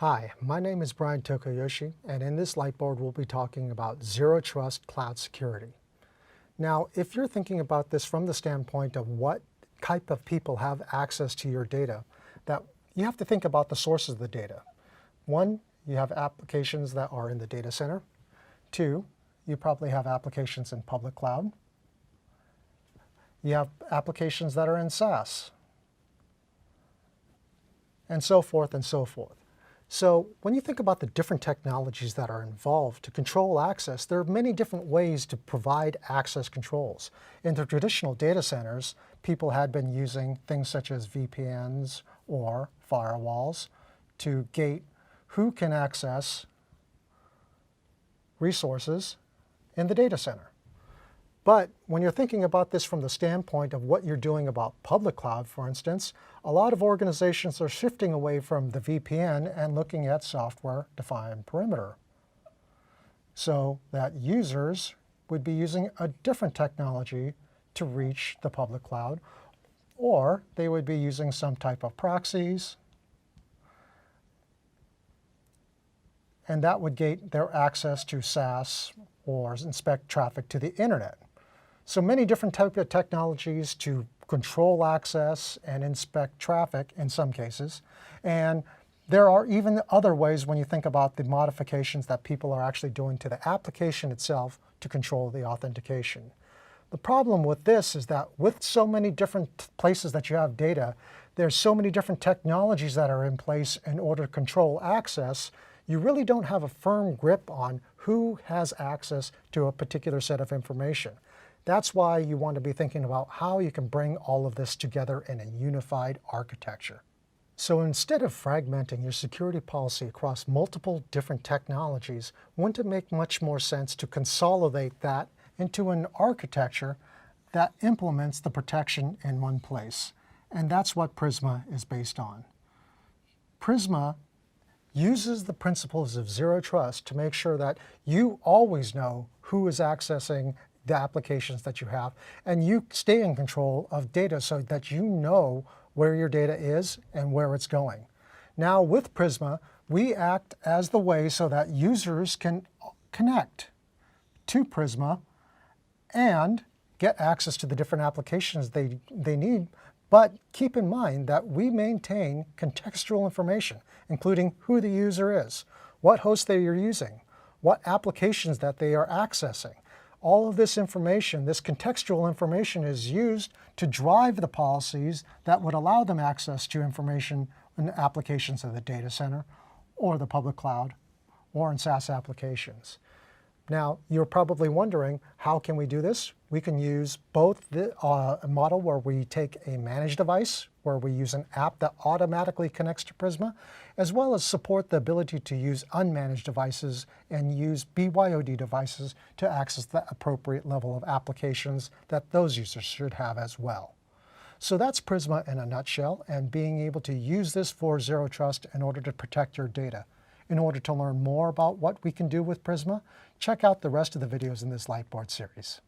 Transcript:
Hi, my name is Brian Tokoyoshi, and in this Lightboard we'll be talking about Zero Trust Cloud Security. Now, if you're thinking about this from the standpoint of what type of people have access to your data, that you have to think about the sources of the data. One, you have applications that are in the data center. Two, you probably have applications in public cloud. You have applications that are in SaaS, and so forth and so forth. So when you think about the different technologies that are involved to control access, there are many different ways to provide access controls. In the traditional data centers, people had been using things such as VPNs or firewalls to gate who can access resources in the data center. But when you're thinking about this from the standpoint of what you're doing about public cloud, for instance, a lot of organizations are shifting away from the VPN and looking at software-defined perimeter, so that users would be using a different technology to reach the public cloud, or they would be using some type of proxies, and that would gate their access to SaaS or inspect traffic to the internet. So many different types of technologies to control access and inspect traffic in some cases. And there are even other ways when you think about the modifications that people are actually doing to the application itself to control the authentication. The problem with this is that with so many different places that you have data, there's so many different technologies that are in place in order to control access, you really don't have a firm grip on who has access to a particular set of information. That's why you want to be thinking about how you can bring all of this together in a unified architecture. So instead of fragmenting your security policy across multiple different technologies, wouldn't it make much more sense to consolidate that into an architecture that implements the protection in one place? And that's what Prisma is based on. Prisma uses the principles of zero trust to make sure that you always know who is accessing the applications that you have, and you stay in control of data so that you know where your data is and where it's going. Now with Prisma, we act as the way so that users can connect to Prisma and get access to the different applications they need, but keep in mind that we maintain contextual information, including who the user is, what host they are using, what applications that they are accessing. All of this information, this contextual information, is used to drive the policies that would allow them access to information in applications of the data center or the public cloud or in SaaS applications. Now, you're probably wondering, how can we do this? We can use both the model where we take a managed device, where we use an app that automatically connects to Prisma, as well as support the ability to use unmanaged devices and use BYOD devices to access the appropriate level of applications that those users should have as well. So that's Prisma in a nutshell, and being able to use this for zero trust in order to protect your data. In order to learn more about what we can do with Prisma, check out the rest of the videos in this Lightboard series.